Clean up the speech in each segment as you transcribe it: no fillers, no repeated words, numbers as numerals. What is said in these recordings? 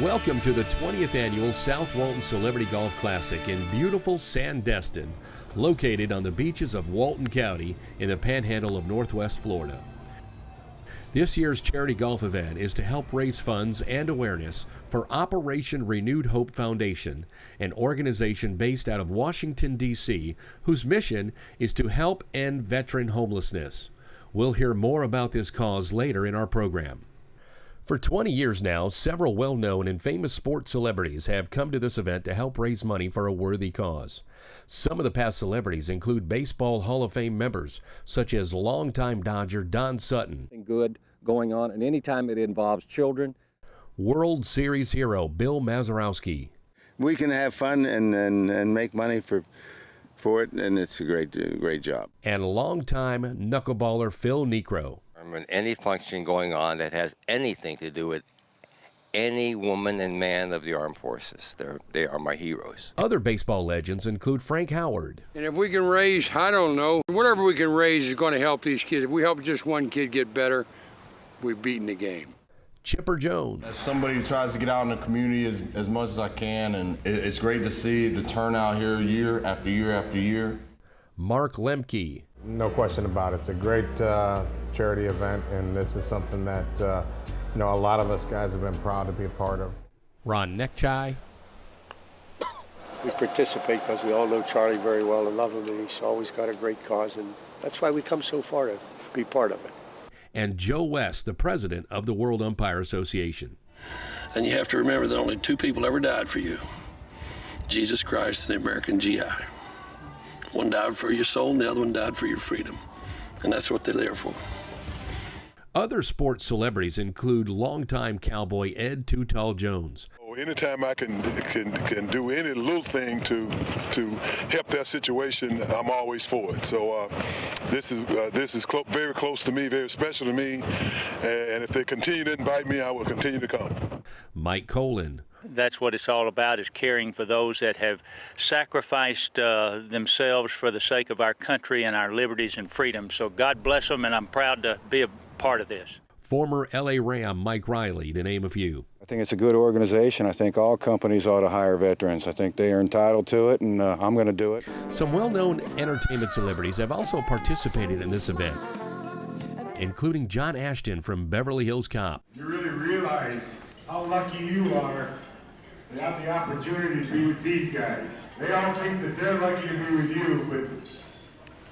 Welcome to the 20th Annual South Walton Celebrity Golf Classic in beautiful Sandestin, located on the beaches of Walton County in the panhandle of Northwest Florida. This year's charity golf event is to help raise funds and awareness for Operation Renewed Hope Foundation, an organization based out of Washington, D.C., whose mission is to help end veteran homelessness. We'll hear more about this cause later in our program. For 20 years now, several well-known and famous sports celebrities have come to this event to help raise money for a worthy cause. Some of the past celebrities include Baseball Hall of Fame members, such as longtime Dodger Don Sutton. Good going on, and anytime it involves children. World Series hero Bill Mazeroski. We can have fun and make money for it, and it's a great job. And longtime knuckleballer Phil Necro. In any function going on that has anything to do with any woman and man of the armed forces. They are my heroes. Other baseball legends include Frank Howard. And if we can raise, I don't know, whatever we can raise is going to help these kids. If we help just one kid get better, we've beaten the game. Chipper Jones. As somebody who tries to get out in the community as much as I can, and it's great to see the turnout here year after year after year. Mark Lemke. No question about it. It's a great charity event, and this is something that a lot of us guys have been proud to be a part of. Ron Neckchai. We participate because we all know Charlie very well and love him, and he's always got a great cause, and that's why we come so far to be part of it. And Joe West, the president of the World Umpire Association. And you have to remember that only two people ever died for you: Jesus Christ and the American GI. One died for your soul, and the other one died for your freedom. And that's what they're there for. Other sports celebrities include longtime cowboy Ed Too Tall Jones. Anytime I can do any little thing to help that situation, I'm always for it. So this is very close to me, very special to me. And if they continue to invite me, I will continue to come. Mike Colin. That's what it's all about, is caring for those that have sacrificed themselves for the sake of our country and our liberties and freedom. So God bless them, and I'm proud to be a part of this. Former L.A. Ram Mike Riley, to name a few. I think it's a good organization. I think all companies ought to hire veterans. I think they are entitled to it, and I'm going to do it. Some well-known entertainment celebrities have also participated in this event, including John Ashton from Beverly Hills Cop. You really realize how lucky you are to have the opportunity to be with these guys. They all think that they're lucky to be with you, but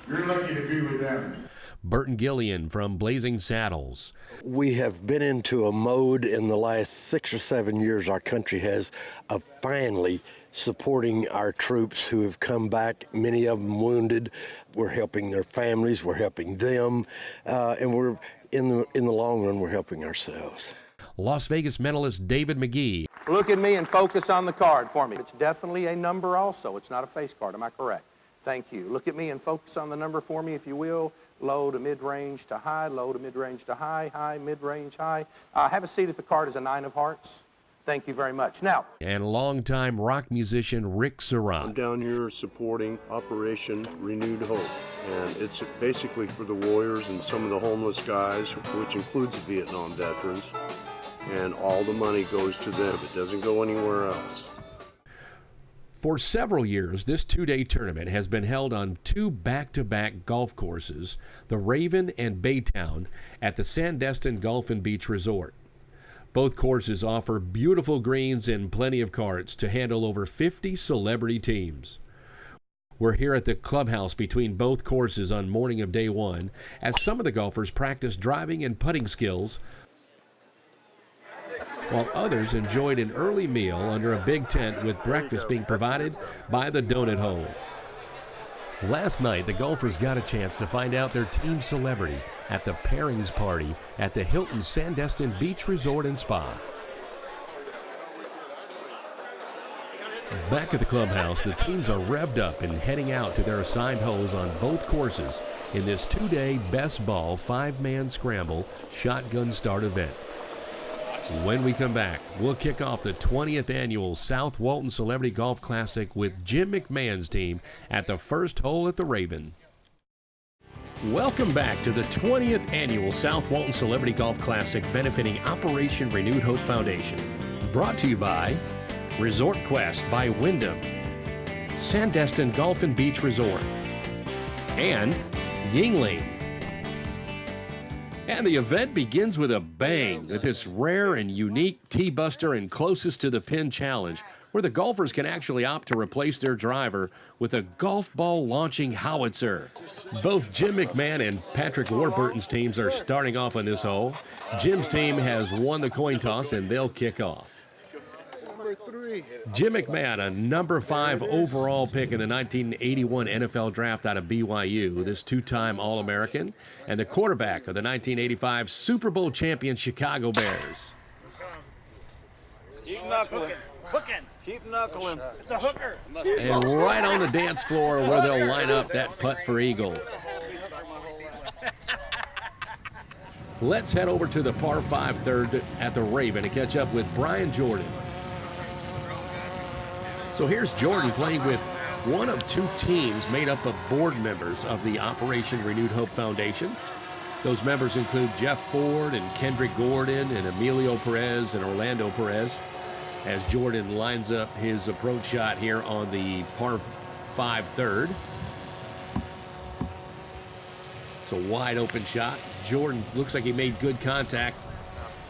you're lucky to be with them. Burton Gillian from Blazing Saddles. We have been into a mode in the last 6 or 7 years, our country has, of finally supporting our troops who have come back, many of them wounded. We're helping their families, we're helping them, and we're in the long run, we're helping ourselves. Las Vegas mentalist David McGee. Look at me and focus on the card for me. It's definitely a number also. It's not a face card. Am I correct? Thank you. Look at me and focus on the number for me, if you will. Low to mid-range to high, low to mid-range to high, high, mid-range, high. Have a seat if the card is a 9 of hearts. Thank you very much. Now. And longtime rock musician Rick Cerone. I'm down here supporting Operation Renewed Hope, and it's basically for the warriors and some of the homeless guys, which includes Vietnam veterans, and all the money goes to them. It doesn't go anywhere else. For several years, this two-day tournament has been held on two back-to-back golf courses, the Raven and Baytown, at the Sandestin Golf and Beach Resort. Both courses offer beautiful greens and plenty of carts to handle over 50 celebrity teams. We're here at the clubhouse between both courses on morning of day one, as some of the golfers practice driving and putting skills, while others enjoyed an early meal under a big tent with breakfast being provided by the Donut Hole. Last night, the golfers got a chance to find out their team celebrity at the pairings party at the Hilton Sandestin Beach Resort and Spa. Back at the clubhouse, the teams are revved up and heading out to their assigned holes on both courses in this two-day best ball 5-man scramble shotgun start event. When we come back, we'll kick off the 20th Annual South Walton Celebrity Golf Classic with Jim McMahon's team at the first hole at the Raven. Welcome back to the 20th Annual South Walton Celebrity Golf Classic benefiting Operation Renewed Hope Foundation. Brought to you by Resort Quest by Wyndham, Sandestin Golf and Beach Resort, and Yingling. And the event begins with a bang with this rare and unique T-Buster and closest to the pin challenge, where the golfers can actually opt to replace their driver with a golf ball launching howitzer. Both Jim McMahon and Patrick Warburton's teams are starting off on this hole. Jim's team has won the coin toss and they'll kick off. Jim McMahon, a number 5 overall pick in the 1981 NFL draft out of BYU, this two-time All-American, and the quarterback of the 1985 Super Bowl champion Chicago Bears. Keep knuckling. Keep knuckling. It's a hooker. And right on the dance floor where they'll line up that putt for eagle. Let's head over to the par 5 third at the Raven to catch up with Brian Jordan. So here's Jordan playing with one of 2 teams made up of board members of the Operation Renewed Hope Foundation. Those members include Jeff Ford and Kendrick Gordon and Emilio Perez and Orlando Perez, as Jordan lines up his approach shot here on the par 5 third. It's a wide open shot. Jordan looks like he made good contact,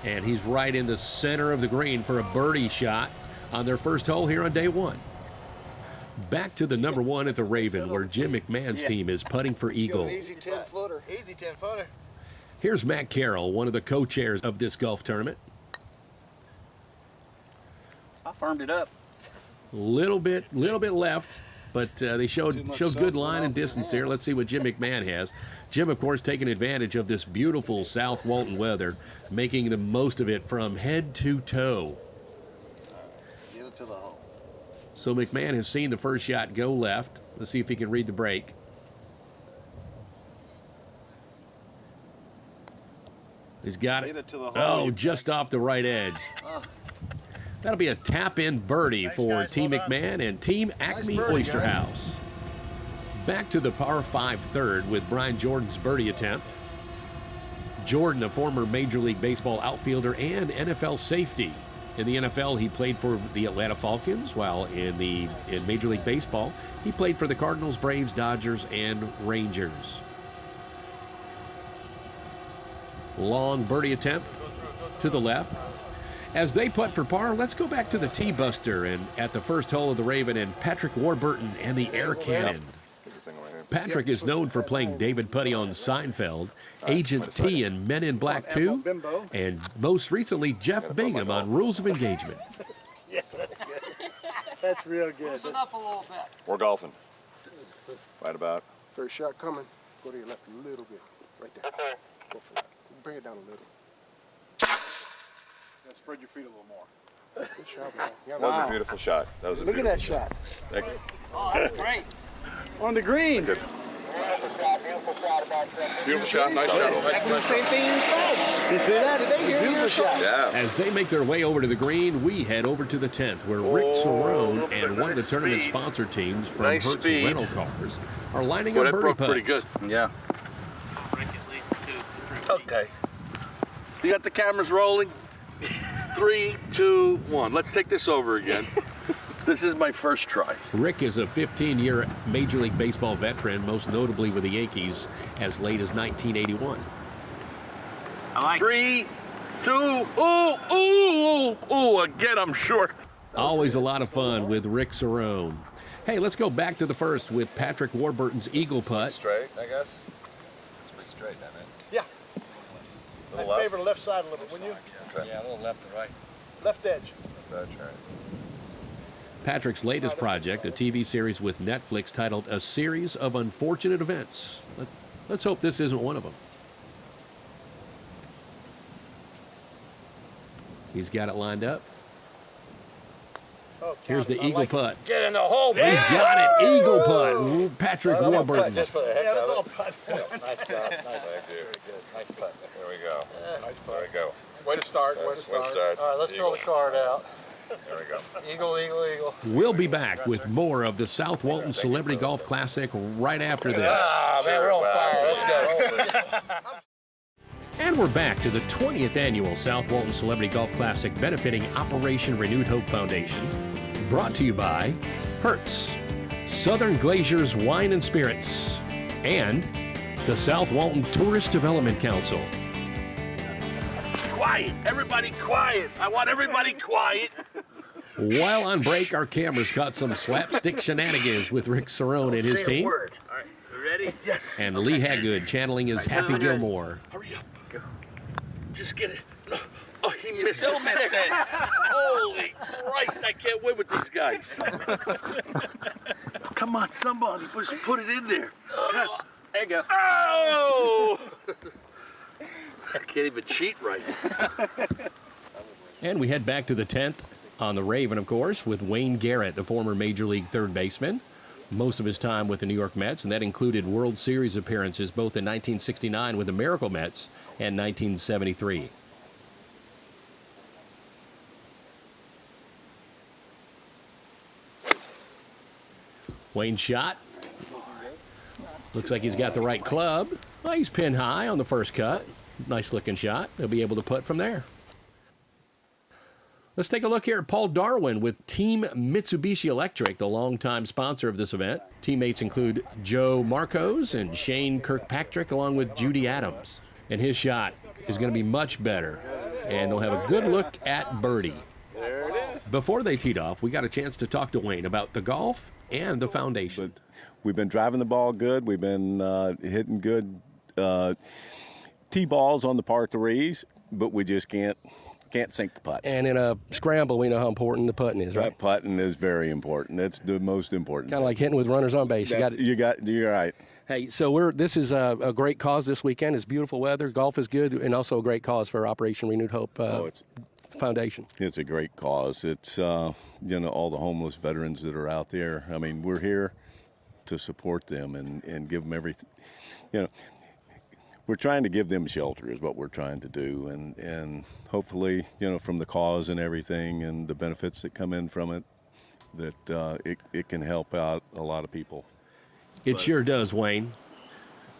and he's right in the center of the green for a birdie shot on their first hole here on day 1. Back to the number 1 at the Raven, where Jim McMahon's team is putting for eagle. Easy 10-footer. Easy 10-footer. Here's Matt Carroll, one of the co-chairs of this golf tournament. I firmed it up. Little bit left, but they showed good line and distance here. Let's see what Jim McMahon has. Jim, of course, taking advantage of this beautiful South Walton weather, making the most of it from head to toe. Get it to the hole. So McMahon has seen the first shot go left. Let's see if he can read the break. He's got it. Oh, just off the right edge. That'll be a tap-in birdie for Team McMahon and Team Acme Oyster House. Back to the par 5 third with Brian Jordan's birdie attempt. Jordan, a former Major League Baseball outfielder and NFL safety. In the NFL, he played for the Atlanta Falcons, while in Major League Baseball, he played for the Cardinals, Braves, Dodgers, and Rangers. Long birdie attempt to the left. As they putt for par, let's go back to the T-Buster and at the first hole of the Raven and Patrick Warburton and the Air Cannon. Patrick is known for playing David Putty on Seinfeld, Agent T in Men in Black 2, and most recently Jeff Bingham on Rules of Engagement. Yeah, that's good. That's real good. Loosen up a little bit. We're golfing. Right about. First shot coming. Go to your left a little bit. Right there. Go for that. Bring it down a little. Yeah, spread your feet a little more. Good shot, man. That was a beautiful shot. That was a Look at that beautiful shot. Thank you. Oh, that's great. On the green. Good. Beautiful shot. Nice shot. The same thing inside. You see that? Did they hear your shot? Yeah. As they make their way over to the green, we head over to the 10th, where Rick Cerone and one of the tournament sponsor teams from Hertz Rental Cars are lining up birdie putts. Pretty good. Yeah. Okay. You got the cameras rolling? 3, 2, 1. Let's take this over again. This is my first try. Rick is a 15-year Major League Baseball veteran, most notably with the Yankees as late as 1981. I like 3, 2, ooh, again, I'm short. Always a lot of fun with Rick Cerone. Hey, let's go back to the first with Patrick Warburton's eagle putt. Straight, I guess. It's pretty straight, doesn't it? Yeah. Little I'd left. favor the left side a little bit, wouldn't you? Okay. Yeah, a little left and right. Left edge. That's right. Patrick's latest project, a TV series with Netflix titled A Series of Unfortunate Events. Let's hope this isn't one of them. He's got it lined up. Oh, Here's the eagle putt. Get in the hole, baby. He's got it. Eagle putt. Ooh, Patrick Warburton. Just for the heck of it. Nice job. Nice. Thank you. Very good. Nice putt. There we go. Nice putt. There we go. Way to start. Way to start. All right, let's throw the card out. There we go. Eagle, eagle, eagle. We'll be back with more of the South Walton Celebrity Golf Classic right after this. Ah, man, we're on fire. Let's go. And we're back to the 20th annual South Walton Celebrity Golf Classic benefiting Operation Renewed Hope Foundation. Brought to you by Hertz, Southern Glaciers Wine and Spirits, and the South Walton Tourist Development Council. Quiet! Everybody quiet! I want everybody quiet! While on break, our cameras caught some slapstick shenanigans with Rick Cerone and his team. All right, you ready? Yes. And Lee Hagood channeling his Happy Gilmore. Hurry up. Go. Just get it. Oh, he missed still it. missed it. Holy Christ, I can't win with these guys. Come on, somebody, just put it in there. There you go. Oh! I can't even cheat right. And we head back to the 10th on the Raven, of course, with Wayne Garrett, the former Major League third baseman. Most of his time with the New York Mets, and that included World Series appearances both in 1969 with the Miracle Mets and 1973. Wayne shot. Looks like he's got the right club. Well, he's pinned high on the first cut. Nice looking shot. He'll be able to putt from there. Let's take a look here at Paul Darwin with Team Mitsubishi Electric, the longtime sponsor of this event. Teammates include Joe Marcos and Shane Kirkpatrick, along with Judy Adams. And his shot is going to be much better. And they'll have a good look at birdie. There it is. Before they teed off, we got a chance to talk to Wayne about the golf and the foundation. But we've been driving the ball good. We've been hitting good tee balls on the par threes, but we just can't sink the putt. And in a scramble, we know how important the putting is, right? That putting is very important. That's the most important. Kind of like hitting with runners on base. You're right. Hey, so this is a great cause this weekend. It's beautiful weather. Golf is good, and also a great cause for Operation Renewed Hope Foundation. It's a great cause. It's all the homeless veterans that are out there. I mean, we're here to support them and give them everything. We're trying to give them shelter is what we're trying to do, and hopefully, from the cause and everything and the benefits that come in from it, that it can help out a lot of people. It sure does, Wayne.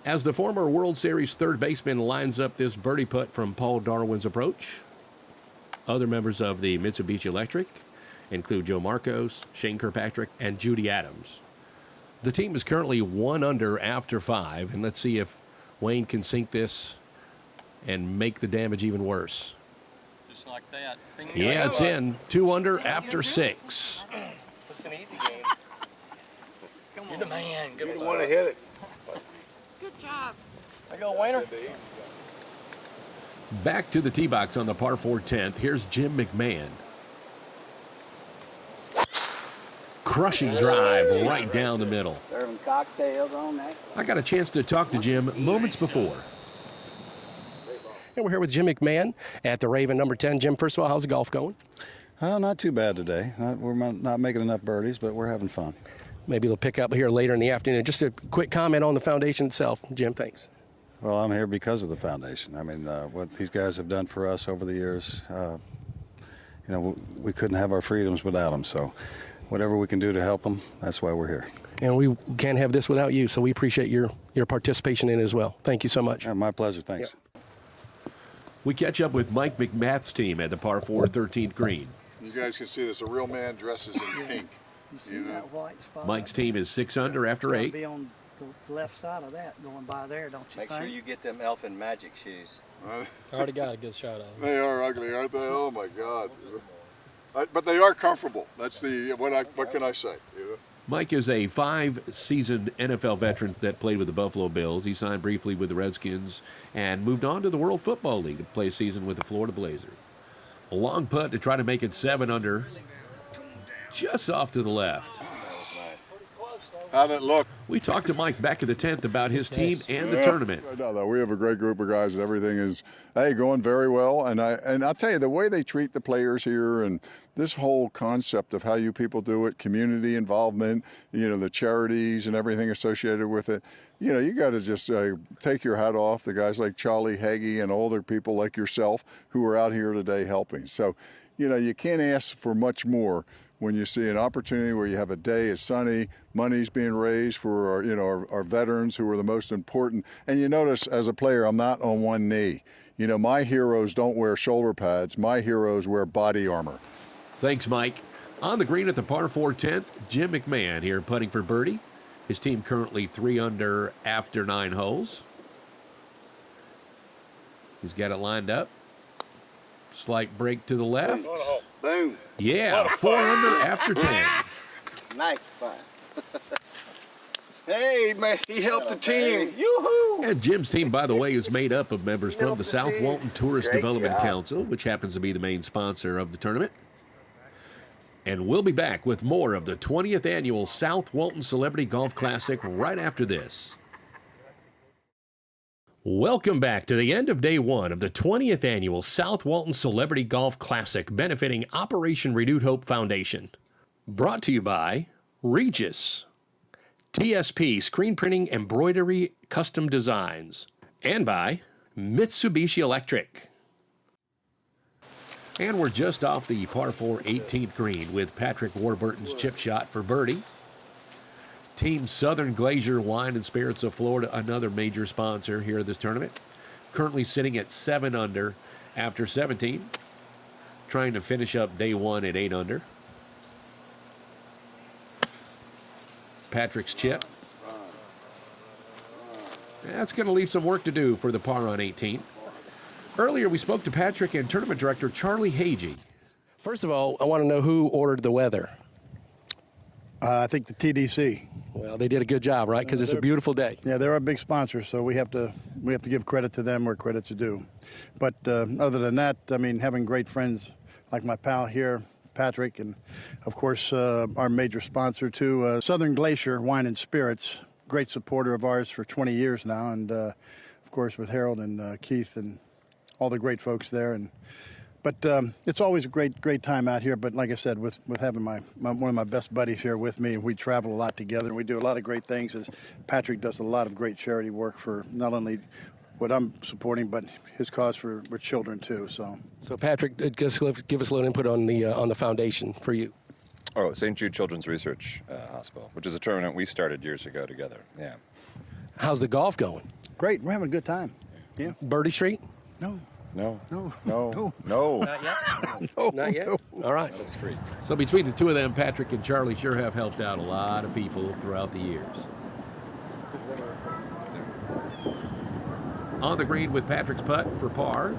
As the former World Series third baseman lines up this birdie putt from Paul Darwin's approach, other members of the Mitsubishi Electric include Joe Marcos, Shane Kirkpatrick, and Judy Adams. The team is currently 1 under after 5, and let's see if Wayne can sink this and make the damage even worse. Just like that. Yeah, it's in. 2 under after 6. It's an easy game. You're the man. You don't want to hit it. Good job. I go, Wayner. Back to the tee box on the par 4 10th. Here's Jim McMahon. Crushing drive right down the middle. Serving cocktails on that. I got a chance to talk to Jim moments before. And we're here with Jim McMahon at the Raven number 10. Jim, first of all, how's the golf going? Not too bad today. We're not making enough birdies, but we're having fun. Maybe they'll pick up here later in the afternoon. Just a quick comment on the foundation itself. Jim, thanks. Well, I'm here because of the foundation. I mean, what these guys have done for us over the years, we couldn't have our freedoms without them. So whatever we can do to help them, that's why we're here. And we can't have this without you, so we appreciate your participation in it as well. Thank you so much. My pleasure. Thanks. Yep. We catch up with Mike McMath's team at the par 4 13th green. You guys can see this. A real man dresses in pink. You see that white spot? Mike's team is 6 under after 8. Be on the left side of that going by there, don't you Make think? sure you get them elfin magic shoes. I already got a good shot of them. They are ugly, aren't they? Oh my God! But they are comfortable. That's what can I say? Mike is a 5-seasoned NFL veteran that played with the Buffalo Bills. He signed briefly with the Redskins and moved on to the World Football League to play a season with the Florida Blazers. A long putt to try to make it 7 under, just off to the left. How'd it look? We talked to Mike back at the 10th about his team and the tournament. No, we have a great group of guys, and everything is going very well. And I'll tell you, the way they treat the players here, and this whole concept of how you people do it, community involvement, the charities and everything associated with it. You got to just take your hat off the guys like Charlie Hagee and older people like yourself who are out here today helping. So, you can't ask for much more when you see an opportunity where you have a day, it's sunny, money's being raised for our veterans who are the most important. And you notice as a player, I'm not on one knee. You know, my heroes don't wear shoulder pads. My heroes wear body armor. Thanks, Mike. On the green at the par 4 10th, Jim McMahon here putting for birdie. His team currently 3 under after 9 holes. He's got it lined up. Slight break to the left. Boom. Yeah, 4 under after 10. Nice fun. Hey, man, he helped the team. Yoo-hoo! And Jim's team, by the way, is made up of members from the South Walton Tourist Great Development job. Council, which happens to be the main sponsor of the tournament. And we'll be back with more of the 20th Annual South Walton Celebrity Golf Classic right after this. Welcome back to the end of day 1 of the 20th Annual South Walton Celebrity Golf Classic benefiting Operation Renewed Hope Foundation. Brought to you by Regis, TSP Screen Printing Embroidery Custom Designs, and by Mitsubishi Electric. And we're just off the par 4 18th green with Patrick Warburton's chip shot for birdie. Team Southern Glacier Wine and Spirits of Florida, another major sponsor here at this tournament. Currently sitting at 7 under after 17. Trying to finish up day 1 at 8 under. Patrick's chip. That's going to leave some work to do for the par on 18. Earlier we spoke to Patrick and tournament director Charlie Hagee. First of all, I want to know who ordered the weather. I think the TDC. Well, they did a good job, right? Because it's a beautiful day. Yeah, they're our big sponsor, so we have to give credit to them where credit's due. But other than that, I mean, having great friends like my pal here, Patrick, and of course our major sponsor too, Southern Glacier Wine and Spirits, great supporter of ours for 20 years now, and of course with Harold and Keith and all the great folks there. But it's always a great time out here. But like I said, with having one of my best buddies here with me, we travel a lot together, and we do a lot of great things. As Patrick does a lot of great charity work for not only what I'm supporting, but his cause for children too. So Patrick, just give us a little input on the foundation for you. Oh, St. Jude Children's Research Hospital, which is a tournament we started years ago together. Yeah. How's the golf going? Great, we're having a good time. Yeah. Birdie Street? No. No. Not yet? No. Not yet? All right. That's great. So between the two of them, Patrick and Charlie sure have helped out a lot of people throughout the years. On the green with Patrick's putt for par.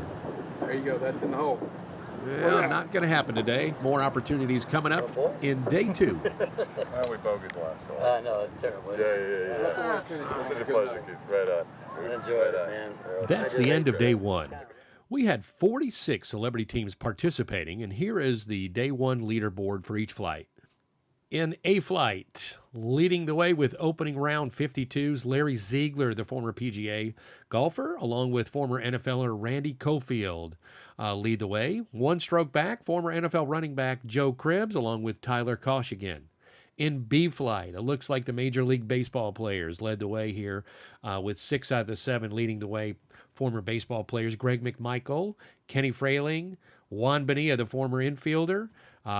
There you go. That's in the hole. Well, not going to happen today. More opportunities coming up in day 2. Well, we bogeyed last. So I know, it's terrible. Yeah. It's such a pleasure, Keith. Right on. Enjoyed it, man. That's the end of day 1. We had 46 celebrity teams participating, and here is the day 1 leaderboard for each flight. In A flight, leading the way with opening round 52s, Larry Ziegler, the former PGA golfer, along with former NFLer Randy Cofield, lead the way. 1 stroke back, former NFL running back Joe Cribbs, along with Tyler Koshigan. In B flight, it looks like the Major League Baseball players led the way here with 6 out of the 7 leading the way. Former baseball players Greg McMichael, Kenny Frayling, Juan Bonilla, the former infielder,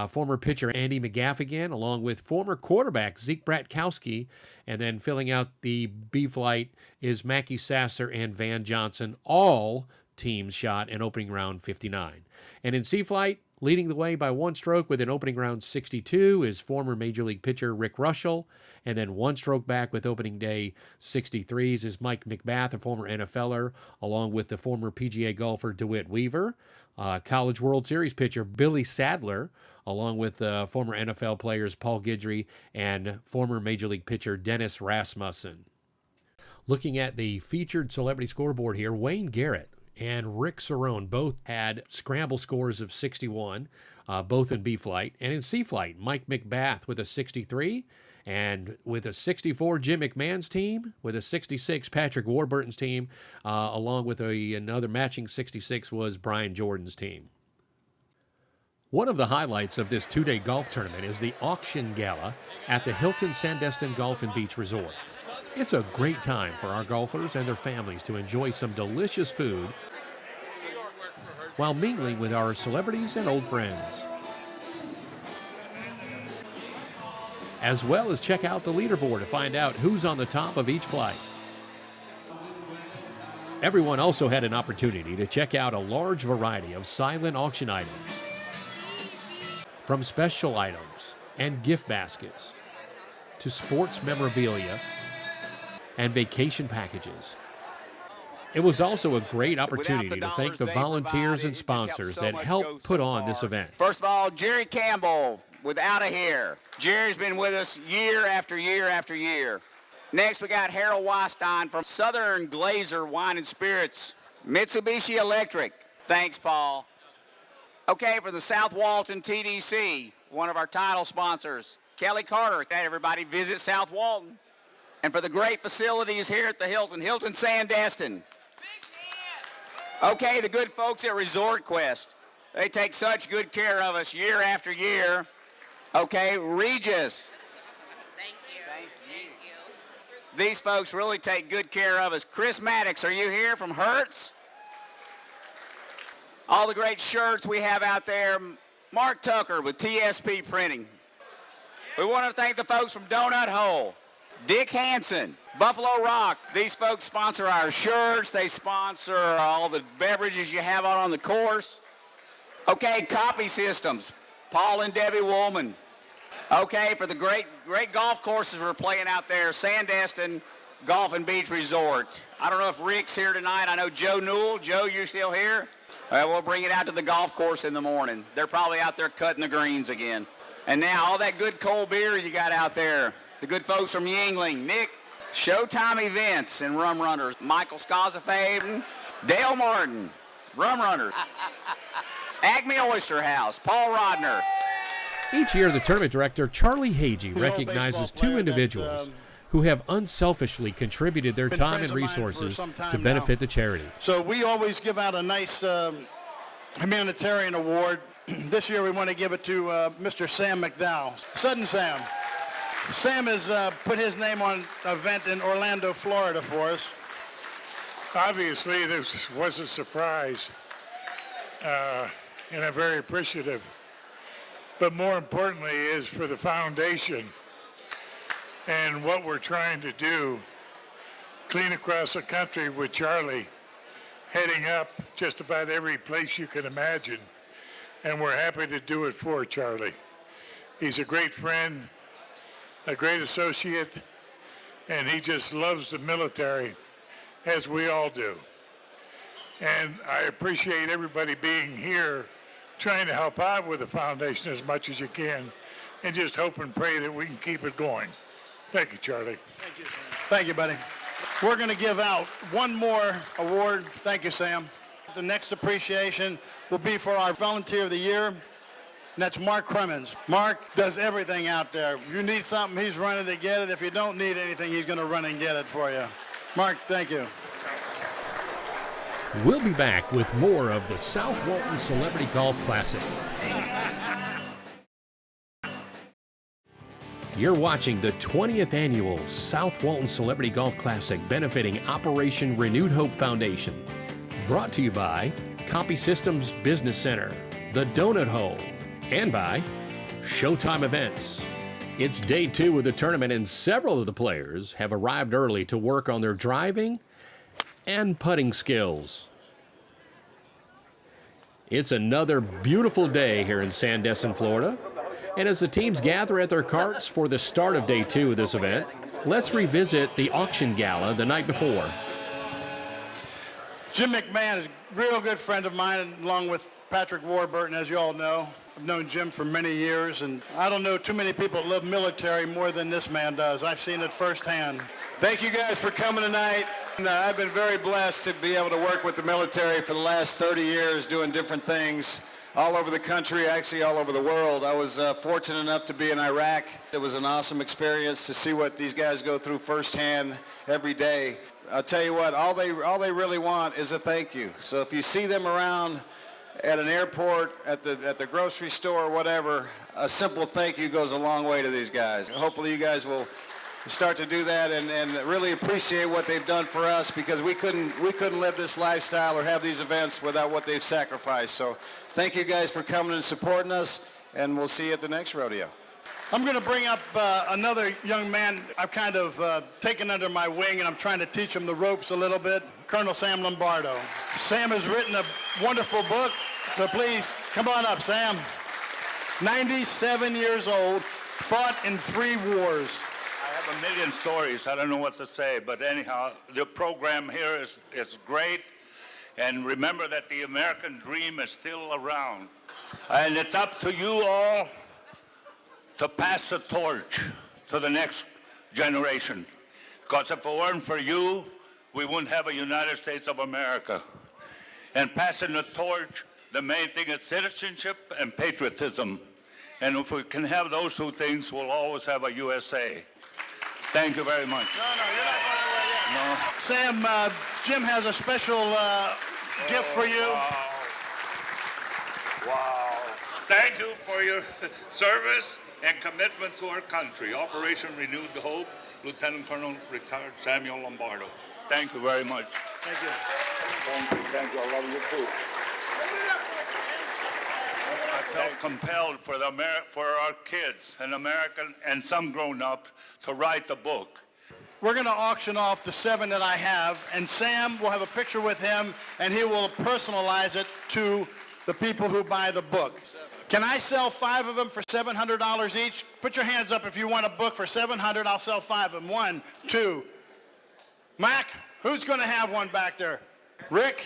former pitcher Andy McGaffigan, along with former quarterback Zeke Bratkowski, and then filling out the B flight is Mackie Sasser and Van Johnson. All teams shot in opening round 59. And in C flight, leading the way by 1 stroke with an opening round 62 is former Major League pitcher Rick Russell. And then 1 stroke back with opening day 63s is Mike McBath, a former NFLer, along with the former PGA golfer DeWitt Weaver. College World Series pitcher Billy Sadler, along with former NFL players Paul Guidry and former Major League pitcher Dennis Rasmussen. Looking at the featured celebrity scoreboard here, Wayne Garrett and Rick Cerone both had scramble scores of 61, both in B flight. And in C flight, Mike McBath with a 63, and with a 64, Jim McMahon's team, with a 66, Patrick Warburton's team, along with another matching 66 was Brian Jordan's team. One of the highlights of this 2-day golf tournament is the auction gala at the Hilton Sandestin Golf and Beach Resort. It's a great time for our golfers and their families to enjoy some delicious food while mingling with our celebrities and old friends, as well as check out the leaderboard to find out who's on the top of each flight. Everyone also had an opportunity to check out a large variety of silent auction items, from special items and gift baskets to sports memorabilia and vacation packages. It was also a great opportunity to thank the volunteers and sponsors that helped put on this event. First of all, Jerry Campbell, without a hair. Jerry's been with us year after year after year. Next, we got Harold Weinstein from Southern Glazer Wine and Spirits. Mitsubishi Electric. Thanks, Paul. Okay, for the South Walton TDC, one of our title sponsors, Kelly Carter. Okay, everybody visit South Walton. And for the great facilities here at the Hilton Sandestin. Okay, the good folks at Resort Quest. They take such good care of us year after year. Okay, Regis. Thank you. These folks really take good care of us. Chris Maddox, are you here from Hertz? All the great shirts we have out there. Mark Tucker with TSP Printing. We want to thank the folks from Donut Hole. Dick Hansen, Buffalo Rock. These folks sponsor our shirts. They sponsor all the beverages you have out on the course. Okay, Copy Systems, Paul and Debbie Woolman. Okay, for the great golf courses we're playing out there, Sandestin Golf and Beach Resort. I don't know if Rick's here tonight. I know Joe Newell. Joe, you're still here? We'll bring it out to the golf course in the morning. They're probably out there cutting the greens again. And now all that good cold beer you got out there. The good folks from Yingling, Nick, Showtime Events and Rum Runners, Michael Scazafaden, Dale Martin, Rum Runners, Acme Oyster House, Paul Rodner. Each year, the tournament director, Charlie Hagee, recognizes two individuals who have unselfishly contributed their time and resources to benefit the charity. So we always give out a nice humanitarian award. This year we want to give it to Mr. Sam McDowell. Sudden Sam. Sam has put his name on an event in Orlando, Florida for us. Obviously, this was a surprise, and I'm very appreciative. But more importantly is for the foundation and what we're trying to do, clean across the country with Charlie, heading up just about every place you can imagine. And we're happy to do it for Charlie. He's a great friend, a great associate, and he just loves the military, as we all do. And I appreciate everybody being here, trying to help out with the foundation as much as you can, and just hope and pray that we can keep it going. Thank you, Charlie. Thank you, Sam. Thank you, buddy. We're going to give out one more award. Thank you, Sam. The next appreciation will be for our Volunteer of the Year, and that's Mark Cremens. Mark does everything out there. If you need something, he's running to get it. If you don't need anything, he's going to run and get it for you. Mark, thank you. We'll be back with more of the South Walton Celebrity Golf Classic. You're watching the 20th Annual South Walton Celebrity Golf Classic benefiting Operation Renewed Hope Foundation. Brought to you by Copy Systems Business Center, The Donut Hole, and by Showtime Events. It's day 2 of the tournament, and several of the players have arrived early to work on their driving and putting skills. It's another beautiful day here in Sandestin, Florida. And as the teams gather at their carts for the start of day 2 of this event, let's revisit the auction gala the night before. Jim McMahon is a real good friend of mine, along with Patrick Warburton, as you all know. I've known Jim for many years, and I don't know too many people that love military more than this man does. I've seen it firsthand. Thank you guys for coming tonight. And, I've been very blessed to be able to work with the military for the last 30 years doing different things all over the country, actually all over the world. I was fortunate enough to be in Iraq. It was an awesome experience to see what these guys go through firsthand every day. I'll tell you what, all they really want is a thank you. So if you see them around at an airport, at the grocery store, whatever, a simple thank you goes a long way to these guys. Hopefully you guys will start to do that and really appreciate what they've done for us, because we couldn't live this lifestyle or have these events without what they've sacrificed. So thank you guys for coming and supporting us, and we'll see you at the next rodeo. I'm going to bring up another young man I've kind of taken under my wing, and I'm trying to teach him the ropes a little bit, Colonel Sam Lombardo. Sam has written a wonderful book, so please come on up, Sam. 97 years old, fought in 3 wars. I have a million stories. I don't know what to say, but anyhow, the program here is great. And remember that the American dream is still around. And it's up to you all to pass the torch to the next generation. Because if it weren't for you, we wouldn't have a United States of America. And passing the torch, the main thing is citizenship and patriotism. And if we can have those 2 things, we'll always have a USA. Thank you very much. No, you're not going away yet. No. Sam, Jim has a special gift for you. Wow. Thank you for your service and commitment to our country. Operation Renewed Hope, Lieutenant Colonel Retired Samuel Lombardo. Thank you very much. Thank you. Thank you. I love you too. I felt compelled for our kids and American and some grown-ups to write the book. We're going to auction off the 7 that I have, and Sam will have a picture with him, and he will personalize it to the people who buy the book. Can I sell 5 of them for $700 each? Put your hands up if you want a book for $700. I'll sell 5 of them. 1, 2. Mac, who's going to have one back there? Rick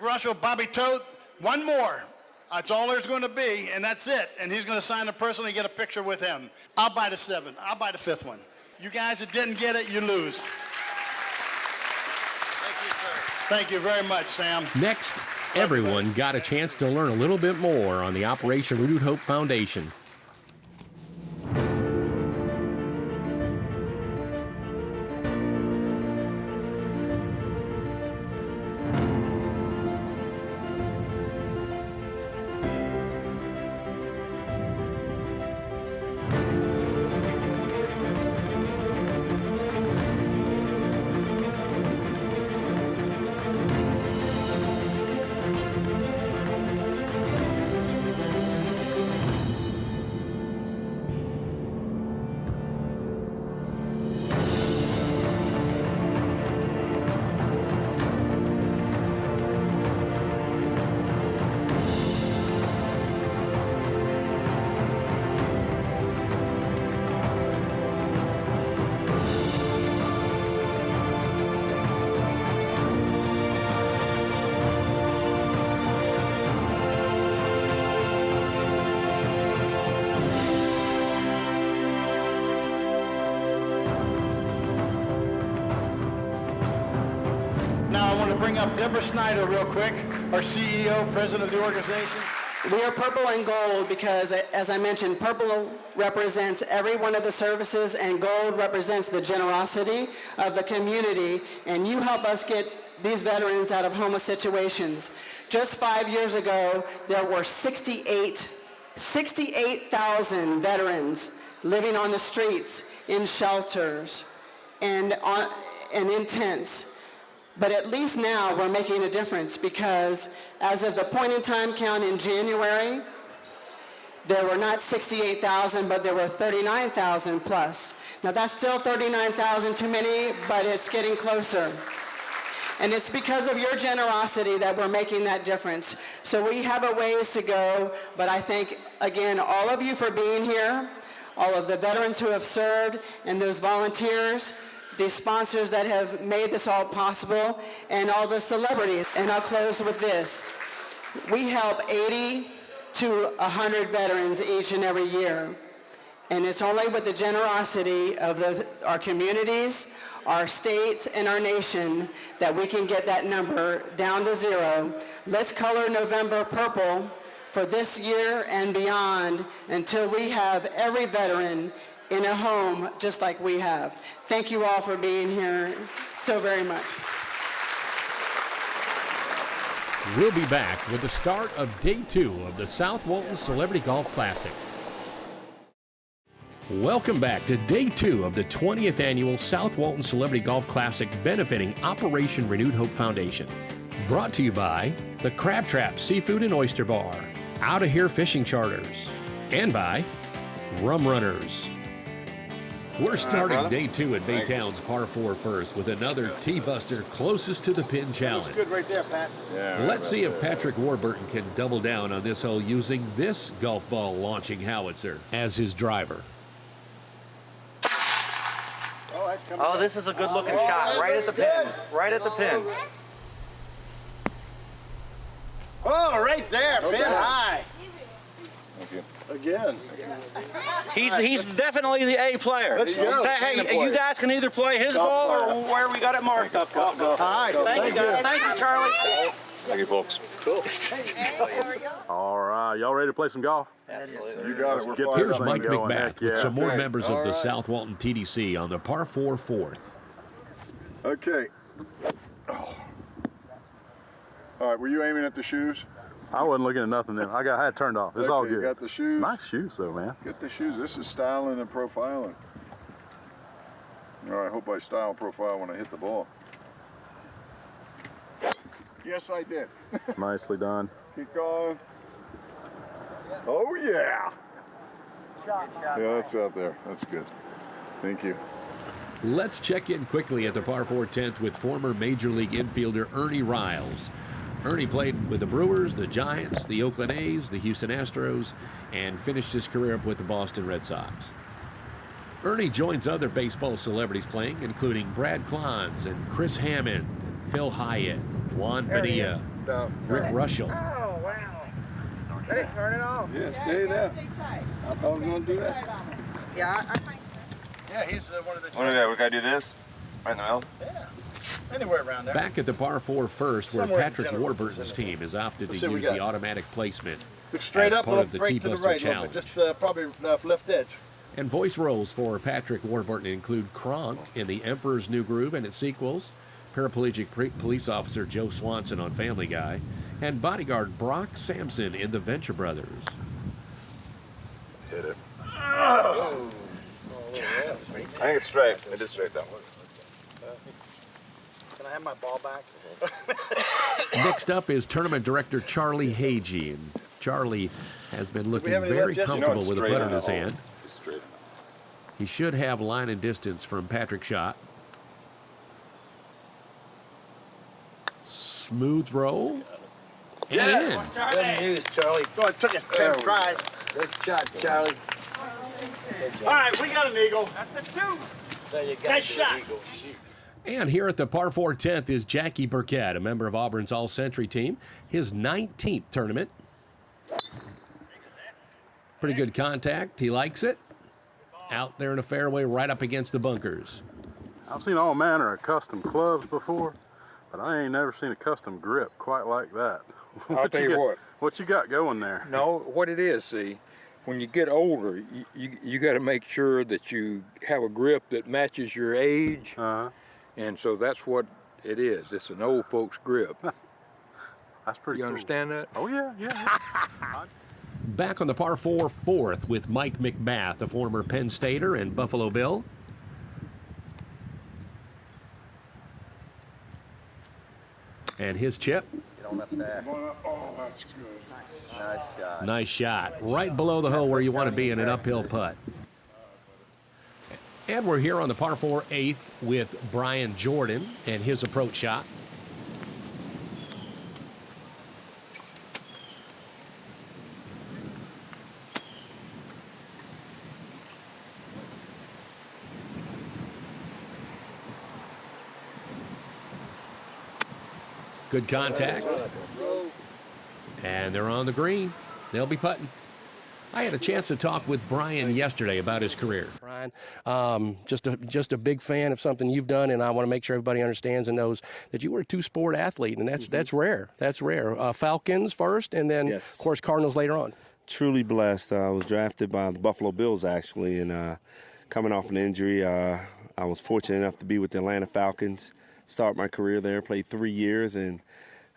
Russell, Bobby Toth. 1 more. That's all there's going to be, and that's it. And he's going to sign it personally and get a picture with him. I'll buy the 7. I'll buy the 5th one. You guys that didn't get it, you lose. Thank you, sir. Thank you very much, Sam. Next, everyone got a chance to learn a little bit more on the Operation Renewed Hope Foundation. Bring up Deborah Snyder real quick, our CEO, president of the organization. We are purple and gold because, as I mentioned, purple represents every one of the services and gold represents the generosity of the community, and you help us get these veterans out of homeless situations. Just 5 years ago, there were 68,000 veterans living on the streets, in shelters, and in tents. But at least now we're making a difference because as of the point in time count in January, there were not 68,000, but there were 39,000 plus. Now that's still 39,000 too many, but it's getting closer. And it's because of your generosity that we're making that difference. So we have a ways to go, but I thank, again, all of you for being here, all of the veterans who have served, and those volunteers, the sponsors that have made this all possible, and all the celebrities. And I'll close with this. We help 80 to 100 veterans each and every year. And it's only with the generosity of our communities, our states, and our nation that we can get that number down to 0. Let's color November purple for this year and beyond until we have every veteran in a home just like we have. Thank you all for being here so very much. We'll be back with the start of Day 2 of the South Walton Celebrity Golf Classic. Welcome back to Day 2 of the 20th Annual South Walton Celebrity Golf Classic benefiting Operation Renewed Hope Foundation. Brought to you by the Crab Trap Seafood and Oyster Bar, Out of Here Fishing Charters, and by Rum Runners. We're starting day 2 at Baytown's par 4 first with another tee-buster closest to the pin challenge. Good right there, Pat. Yeah, Let's see if Patrick Warburton can double down on this hole using this golf ball launching howitzer as his driver. Oh, this is a good-looking shot. Right at the pin. Right at the pin. Oh, right there, pin high. Thank you. Again. He's definitely the A player. Let's go. Hey, you guys can either play his ball or where we got it marked up. All right. Thank you, guys. Thank you, Charlie. Thank you, folks. Cool. All right, y'all ready to play some golf? Absolutely. You got it. We're fired Here's up. Mike going. McBath Heck with yeah. some more Okay. members of All the right. South Walton TDC on the par 4 fourth. Okay. Oh. All right, were you aiming at the shoes? I wasn't looking at nothing then. I had it turned off. It's all Okay, good. You got the shoes? Nice shoes though, man. Get the shoes. This is styling and profiling. All right, I hope I style and profile when I hit the ball. Yes, I did. Nicely done. Keep going. Oh, yeah. Yeah, that's out there. That's good. Thank you. Let's check in quickly at the par 4 10th with former Major League infielder Ernie Riles. Ernie played with the Brewers, the Giants, the Oakland A's, the Houston Astros, and finished his career up with the Boston Red Sox. Ernie joins other baseball celebrities playing, including Brad Klons and Chris Hammond, and Phil Hyatt, Juan Bonilla, Rick Russell. Oh, wow. Ready? Turn it off. Yeah, stay there. Stay tight. I thought I was going to do that. Yeah, I think. Yeah, he's one of the. What do we got? We got to do this? Right in the middle? Yeah. Anywhere around there. Back at the par 4 first, where Somewhere in Patrick general. Warburton's team has opted to Let's see what use we got. the automatic placement Look straight as up, part look of the right to the T-Buster right, Challenge. just probably left edge. And voice roles for Patrick Warburton include Kronk in The Emperor's New Groove and its sequels, paraplegic police officer Joe Swanson on Family Guy, and bodyguard Brock Sampson in The Venture Brothers. Hit it. Oh. I think it's straight. It is straight, that one. Can I have my ball back? Next up is tournament director Charlie Hagee, and Charlie has been looking have any very left yet? comfortable it's with a straight putt on in his the hole. hand. It's straight. He should have line and distance from Patrick's shot. Smooth roll. And in. Good news, Charlie. So it took us 10 tries. Good shot, Charlie. All right, we got an eagle. That's a 2. So you got nice shot. Eagle. And here at the par 4 10th is Jackie Burkett, a member of Auburn's All-Century team, his 19th tournament. Pretty good contact. He likes it. Out there in the fairway, right up against the bunkers. I've seen all manner of custom clubs before, but I ain't never seen a custom grip quite like that. I'll tell you what. What you got going there? No, what it is, see, when you get older, you got to make sure that you have a grip that matches your age. And so that's what it is. It's an old folks grip. That's pretty You cool. understand that? Oh, yeah. Back on the par 4 fourth with Mike McBath, a former Penn Stater and Buffalo Bill. And his chip. Get on up there. Oh, that's good. Nice shot. Nice shot. Right below the hole where you want to be in an uphill putt. And we're here on the par 4 8th with Brian Jordan and his approach shot. Good contact. And they're on the green. They'll be putting. I had a chance to talk with Brian yesterday about his career. Brian, just a big fan of something you've done, and I want to make sure everybody understands and knows that you were a two-sport athlete, and that's rare. That's rare. Falcons first, and then, of course, Cardinals later on. Truly blessed. I was drafted by the Buffalo Bills, actually, and coming off an injury, I was fortunate enough to be with the Atlanta Falcons, start my career there, played 3 years, and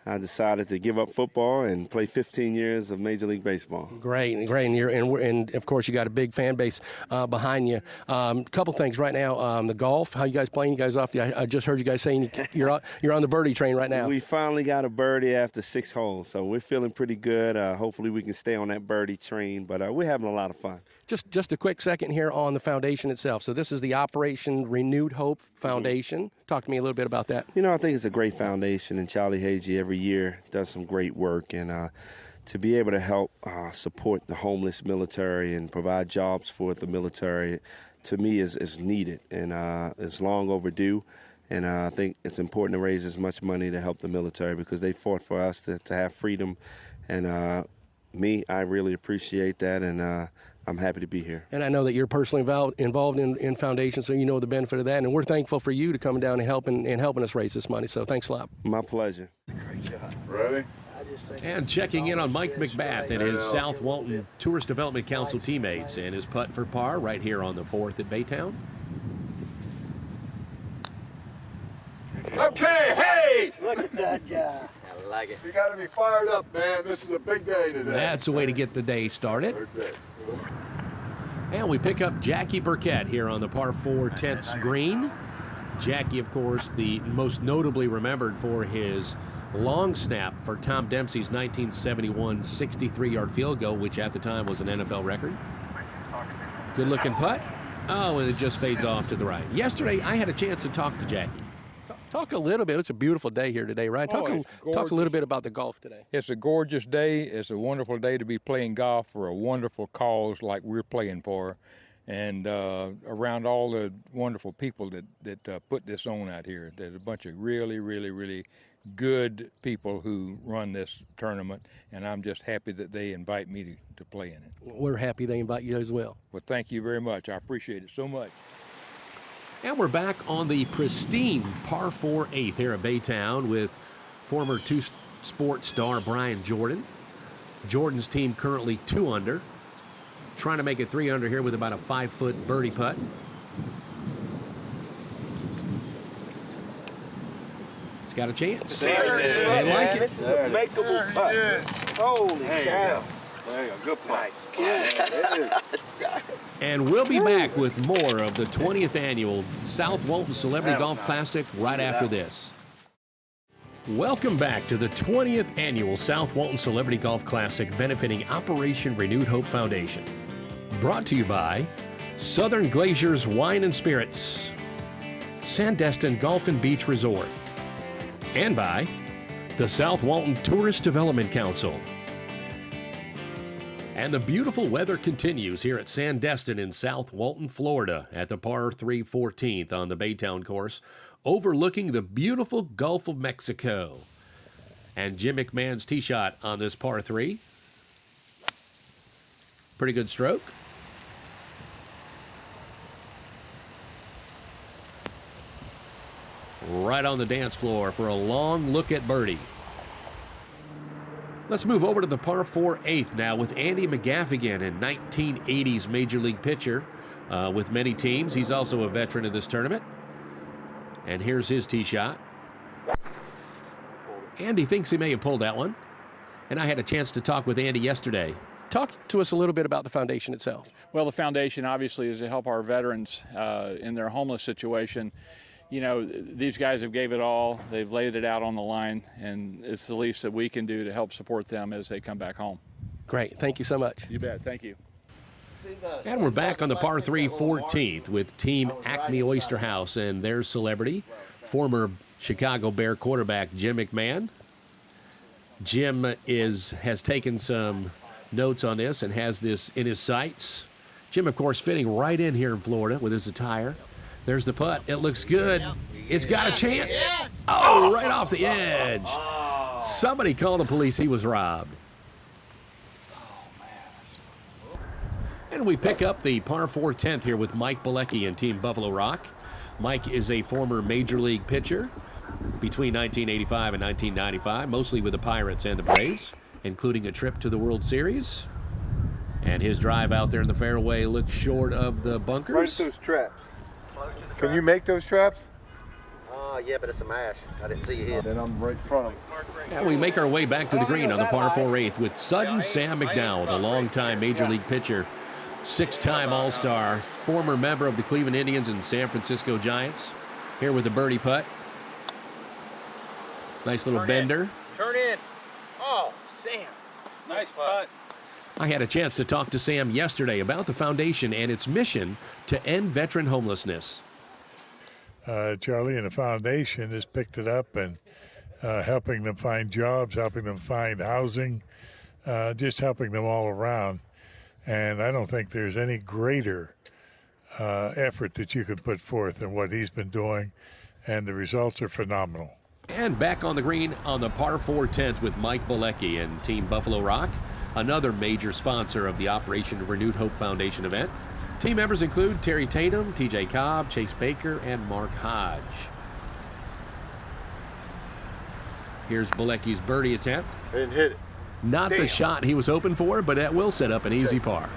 I decided to give up football and play 15 years of Major League Baseball. Great, and of course you got a big fan base behind you. Couple things right now. The golf, how you guys playing? You guys off? I just heard you guys saying you're on the birdie train right now. We finally got a birdie after 6 holes, so we're feeling pretty good. Hopefully we can stay on that birdie train, but we're having a lot of fun. Just a quick second here on the foundation itself. So this is the Operation Renewed Hope Foundation. Talk to me a little bit about that. You know, I think it's a great foundation, and Charlie Hagee every year does some great work. And to be able to help support the homeless military and provide jobs for the military, to me, is needed, and it's long overdue. And I think it's important to raise as much money to help the military because they fought for us to have freedom. And I really appreciate that, and I'm happy to be here. And I know that you're personally involved in foundations, so you know the benefit of that. And we're thankful for you to coming down and helping us raise this money. So thanks a lot. My pleasure. Great job. Ready? And checking in on Mike McBath and his South Walton Tourist Development Council teammates and his putt for par right here on the 4th at Baytown. Okay, hey! Look at that guy. I like it. You got to be fired up, man. This is a big day today. That's the way to get the day started. Okay. And we pick up Jackie Burkett here on the par 4 10th green. Jackie, of course, the most notably remembered for his long snap for Tom Dempsey's 1971 63-yard field goal, which at the time was an NFL record. Good-looking putt. Oh, and it just fades off to the right. Yesterday, I had a chance to talk to Jackie. Talk a little bit. It's a beautiful day here today, right? Talk a little bit about the golf today. It's a gorgeous day. It's a wonderful day to be playing golf for a wonderful cause like we're playing for, and around all the wonderful people that put this on out here. There's a bunch of really, really, really good people who run this tournament, and I'm just happy that they invite me to play in it. We're happy they invite you as well. Well, thank you very much. I appreciate it so much. And we're back on the pristine par 4 8th here at Baytown with former two-sport star Brian Jordan. Jordan's team currently 2 under, trying to make it 3 under here with about a 5-foot birdie putt. It's got a chance. They like it. This is a makeable putt. Holy cow. There you go. Good putt. And we'll be back with more of the 20th annual South Walton Celebrity Golf Classic right after this. Welcome back to the 20th annual South Walton Celebrity Golf Classic benefiting Operation Renewed Hope Foundation. Brought to you by Southern Glaciers Wine and Spirits, Sandestin Golf and Beach Resort, and by the South Walton Tourist Development Council. And the beautiful weather continues here at Sandestin in South Walton, Florida at the par 3 14th on the Baytown course, overlooking the beautiful Gulf of Mexico. And Jim McMahon's tee shot on this par 3. Pretty good stroke. Right on the dance floor for a long look at birdie. Let's move over to the par 4 8th now with Andy McGaffigan, a 1980s Major League pitcher with many teams. He's also a veteran of this tournament. And here's his tee shot. Andy thinks he may have pulled that one. And I had a chance to talk with Andy yesterday. Talk to us a little bit about the foundation itself. Well, the foundation obviously is to help our veterans in their homeless situation. You know, these guys have gave it all. They've laid it out on the line, and it's the least that we can do to help support them as they come back home. Great. Thank you so much. You bet. Thank you. And we're back on the par 3 14th with Team Acme Oyster House and their celebrity, former Chicago Bear quarterback Jim McMahon. Jim has taken some notes on this and has this in his sights. Jim, of course, fitting right in here in Florida with his attire. There's the putt. It looks good. It's got a chance. Oh, right off the edge. Somebody called the police. He was robbed. And we pick up the par 4 10th here with Mike Bilecki and Team Buffalo Rock. Mike is a former Major League pitcher between 1985 and 1995, mostly with the Pirates and the Braves, including a trip to the World Series. And his drive out there in the fairway looks short of the bunkers. Right at those traps. Can you make those traps? Yeah, but it's a mash. I didn't see you here. Then I'm right in front of him. And we make our way back to the green on the par 4 8th with sudden Sam McDowell, the longtime Major League pitcher, 6-time All-Star, former member of the Cleveland Indians and San Francisco Giants. Here with the birdie putt. Nice little bender. Turn in. Oh, Sam. Nice putt. I had a chance to talk to Sam yesterday about the foundation and its mission to end veteran homelessness. Charlie and the foundation has picked it up and helping them find jobs, helping them find housing, just helping them all around. And I don't think there's any greater effort that you could put forth than what he's been doing, and the results are phenomenal. And back on the green on the par 4 10th with Mike Bilecki and Team Buffalo Rock, another major sponsor of the Operation Renewed Hope Foundation event. Team members include Terry Tatum, TJ Cobb, Chase Baker, and Mark Hodge. Here's Bilecki's birdie attempt. And hit it. Not the shot he was hoping for, but that will set up an easy par.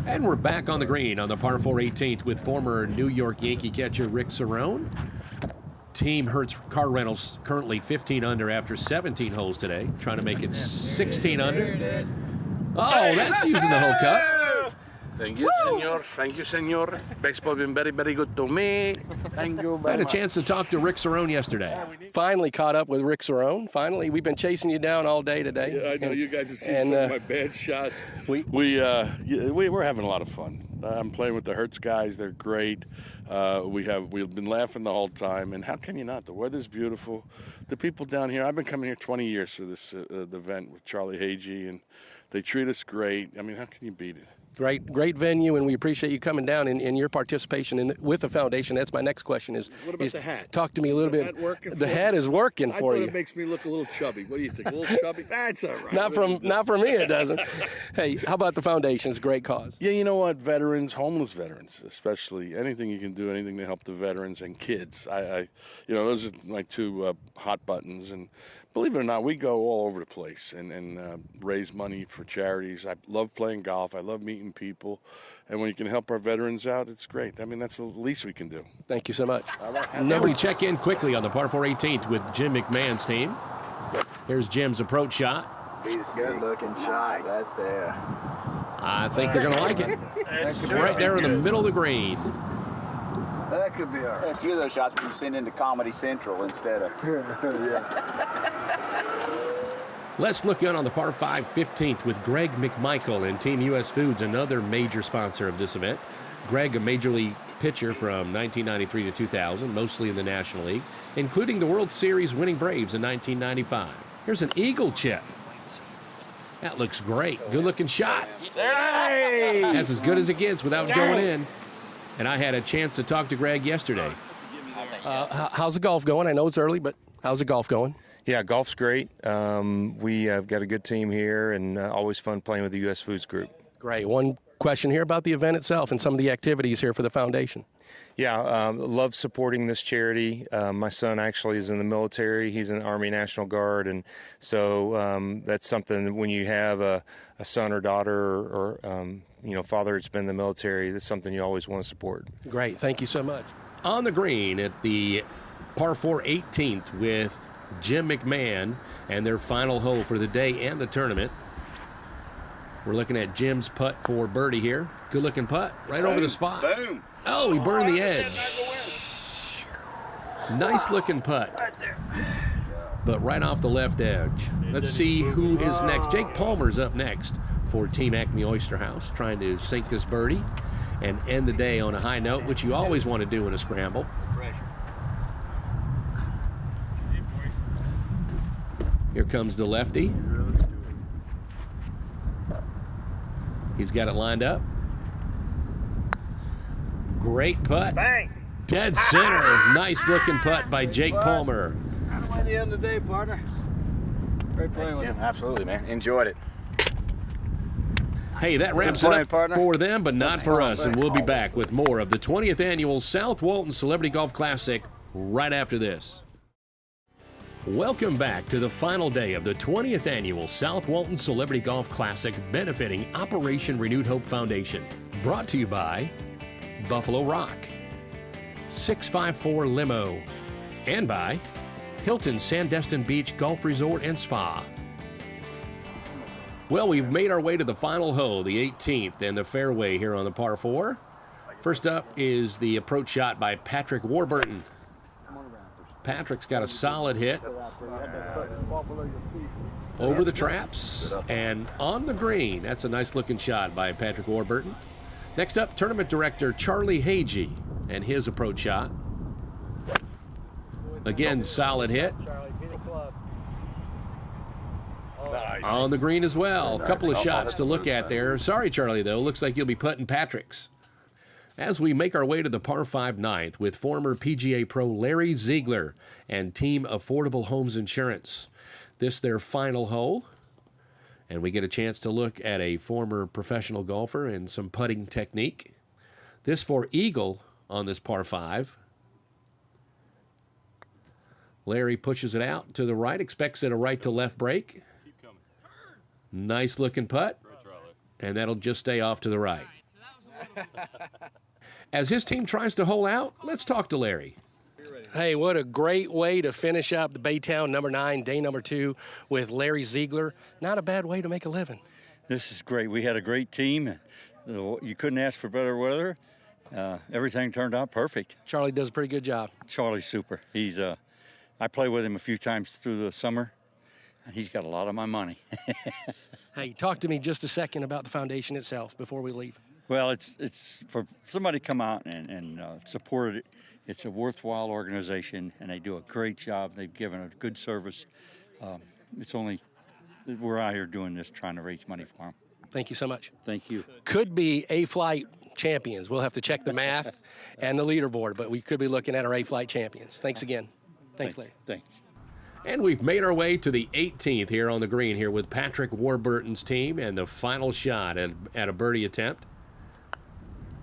And we're back on the green on the par 4 18th with former New York Yankee catcher Rick Cerone. Team Hertz Car Rentals currently 15 under after 17 holes today, trying to make it 16 under. Oh, that's using the whole cut. Thank you, senor. Thank you, senor. Baseball been very, very good to me. Thank you I had a chance to talk to Rick Cerone yesterday. Finally caught up with Rick Cerone. Finally, we've been chasing you down all day today. Yeah, I know you guys have seen some of my bad shots. We're having a lot of fun. I'm playing with the Hertz guys. They're great. We've been laughing the whole time. And how can you not? The weather's beautiful. The people down here. I've been coming here 20 years for this the event with Charlie Hagee, and they treat us great. I mean, how can you beat it? Great venue, and we appreciate you coming down and your participation with the foundation. That's my next question. What about the hat? Talk to me a little bit. The hat is working for you. It makes me look a little chubby. What do you think? A little chubby? That's all right. Not for me, it doesn't. Hey, how about the foundation? It's a great cause. Yeah, you know what? Veterans, homeless veterans, especially, anything you can do, anything to help the veterans and kids. Those are my two hot buttons. And believe it or not, we go all over the place and raise money for charities. I love playing golf. I love meeting people. And when you can help our veterans out, it's great. I mean, that's the least we can do. Thank you so much. Now we check in quickly on the par 4 18th with Jim McMahon's team. Here's Jim's approach shot. Good looking shot right there. I think they're going to like it. Right there in the middle of the green. That could be ours. A few of those shots we can send into Comedy Central instead of. Let's look in on the par 5 15th with Greg McMichael and Team U.S. Foods, another major sponsor of this event. Greg, a major league pitcher from 1993 to 2000, mostly in the National League, including the World Series winning Braves in 1995. Here's an eagle chip. That looks great. Good-looking shot. Hey! That's as good as it gets without going in. And I had a chance to talk to Greg yesterday. How's the golf going? I know it's early, but how's the golf going? Yeah, golf's great. We have got a good team here, and always fun playing with the U.S. Foods Group. Great. One question here about the event itself and some of the activities here for the foundation. Yeah, love supporting this charity. My son actually is in the military. He's in the Army National Guard, and so that's something when you have a son or daughter or father that's been in the military, that's something you always want to support. Great. Thank you so much. On the green at the par 4 18th with Jim McMahon and their final hole for the day and the tournament. We're looking at Jim's putt for birdie here. Good looking putt right over the spot. Boom. Oh, he burned the edge. Nice looking putt. But right off the left edge. Let's see who is next. Jake Palmer's up next for Team Acme Oyster House, trying to sink this birdie and end the day on a high note, which you always want to do in a scramble. Here comes the lefty. He's got it lined up. Great putt. Bang. Dead center. Nice looking putt by Jake Palmer. How do I end the day, partner? Great playing with you. Absolutely, man. Enjoyed it. Hey, that wraps it up for them, but not for us. And we'll be back with more of the 20th Annual South Walton Celebrity Golf Classic right after this. Welcome back to the final day of the 20th Annual South Walton Celebrity Golf Classic benefiting Operation Renewed Hope Foundation. Brought to you by Buffalo Rock, 654 Limo, and by Hilton Sandestin Beach Golf Resort and Spa. Well, we've made our way to the final hole, the 18th, and the fairway here on the par 4. First up is the approach shot by Patrick Warburton. Patrick's got a solid hit. over the traps and on the green. That's a nice looking shot by Patrick Warburton. Next up, tournament director Charlie Hagee and his approach shot. Again, solid hit. Nice. On the green as well. A couple of shots to look at there. Sorry, Charlie, though. Looks like you'll be putting Patrick's. As we make our way to the par 5 ninth with former PGA pro Larry Ziegler and Team Affordable Homes Insurance. This their final hole. And we get a chance to look at a former professional golfer and some putting technique. This for eagle on this par 5. Larry pushes it out to the right, expects it a right to left break. Nice looking putt. And that'll just stay off to the right. As his team tries to hole out, let's talk to Larry. Hey, what a great way to finish up the Baytown number 9, day number 2 with Larry Ziegler. Not a bad way to make a living. This is great. We had a great team. You couldn't ask for better weather. Everything turned out perfect. Charlie does a pretty good job. Charlie's super. He's I play with him a few times through the summer, and he's got a lot of my money. Hey, talk to me just a second about the foundation itself before we leave. Well, it's for somebody to come out and support it. It's a worthwhile organization, and they do a great job. They've given a good service. We're out here doing this, trying to raise money for them. Thank you so much. Thank you. Could be A-Flight champions. We'll have to check the math and the leaderboard, but we could be looking at our A-Flight champions. Thanks again. Thanks, Larry. Thanks. And we've made our way to the 18th here on the green here with Patrick Warburton's team and the final shot at a birdie attempt.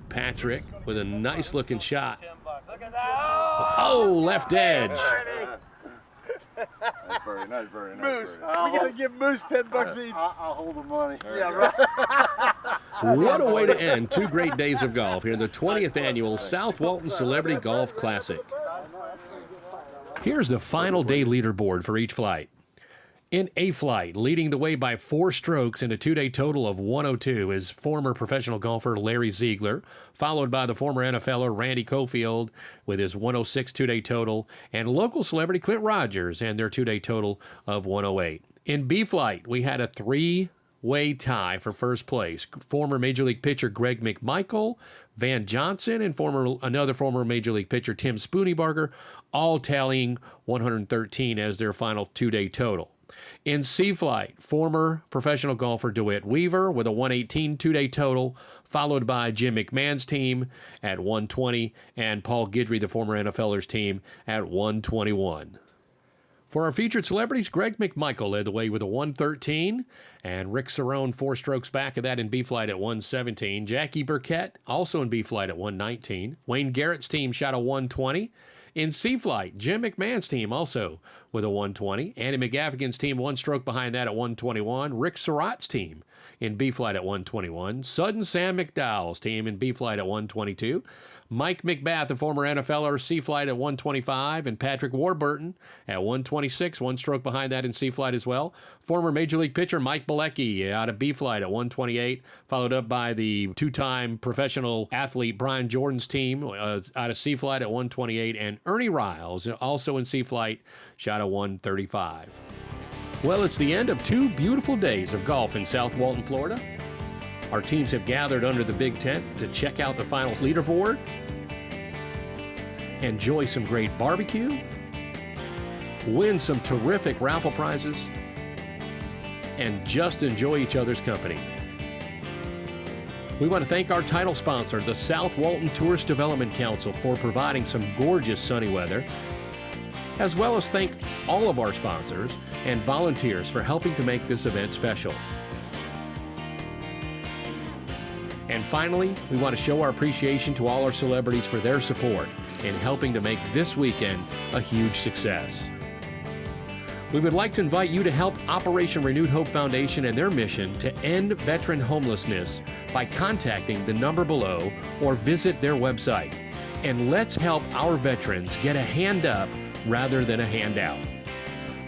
Patrick with a nice looking shot. Oh, left edge. Nice birdie, nice birdie, Moose, we're going to give Moose $10 each. I'll hold the money. Yeah, right. What a way to end 2 great days of golf here in the 20th annual South Walton Celebrity Golf Classic. Here's the final day leaderboard for each flight. In A flight, leading the way by 4 strokes in a 2-day total of 102 is former professional golfer Larry Ziegler, followed by the former NFLer Randy Cofield with his 106 2-day total, and local celebrity Clint Rogers and their 2-day total of 108. In B flight, we had a 3-way tie for first place. Former Major League pitcher Greg McMichael, Van Johnson, and another former Major League pitcher Tim Spooneybarger, all tallying 113 as their final 2-day total. In C flight, former professional golfer DeWitt Weaver with a 118 2-day total, followed by Jim McMahon's team at 120 and Paul Guidry, the former NFLer's team, at 121. For our featured celebrities, Greg McMichael led the way with a 113, and Rick Cerone 4 strokes back of that in B flight at 117. Jackie Burkett also in B flight at 119. Wayne Garrett's team shot a 120. In C flight, Jim McMahon's team also with a 120. Andy McGaffigan's team 1 stroke behind that at 121. Rick Surratt's team in B flight at 121. Sudden Sam McDowell's team in B flight at 122. Mike McBath, the former NFLer, C flight at 125, and Patrick Warburton at 126, 1 stroke behind that in C flight as well. Former Major League pitcher Mike Bilecki out of B flight at 128, followed up by the 2-time professional athlete Brian Jordan's team out of C flight at 128, and Ernie Riles, also in C flight, shot a 135. Well, it's the end of 2 beautiful days of golf in South Walton, Florida. Our teams have gathered under the big tent to check out the finals leaderboard, enjoy some great barbecue, win some terrific raffle prizes, and just enjoy each other's company. We want to thank our title sponsor, the South Walton Tourist Development Council, for providing some gorgeous sunny weather, as well as thank all of our sponsors and volunteers for helping to make this event special. And finally, we want to show our appreciation to all our celebrities for their support in helping to make this weekend a huge success. We would like to invite you to help Operation Renewed Hope Foundation and their mission to end veteran homelessness by contacting the number below or visit their website. And let's help our veterans get a hand up rather than a handout.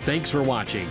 Thanks for watching.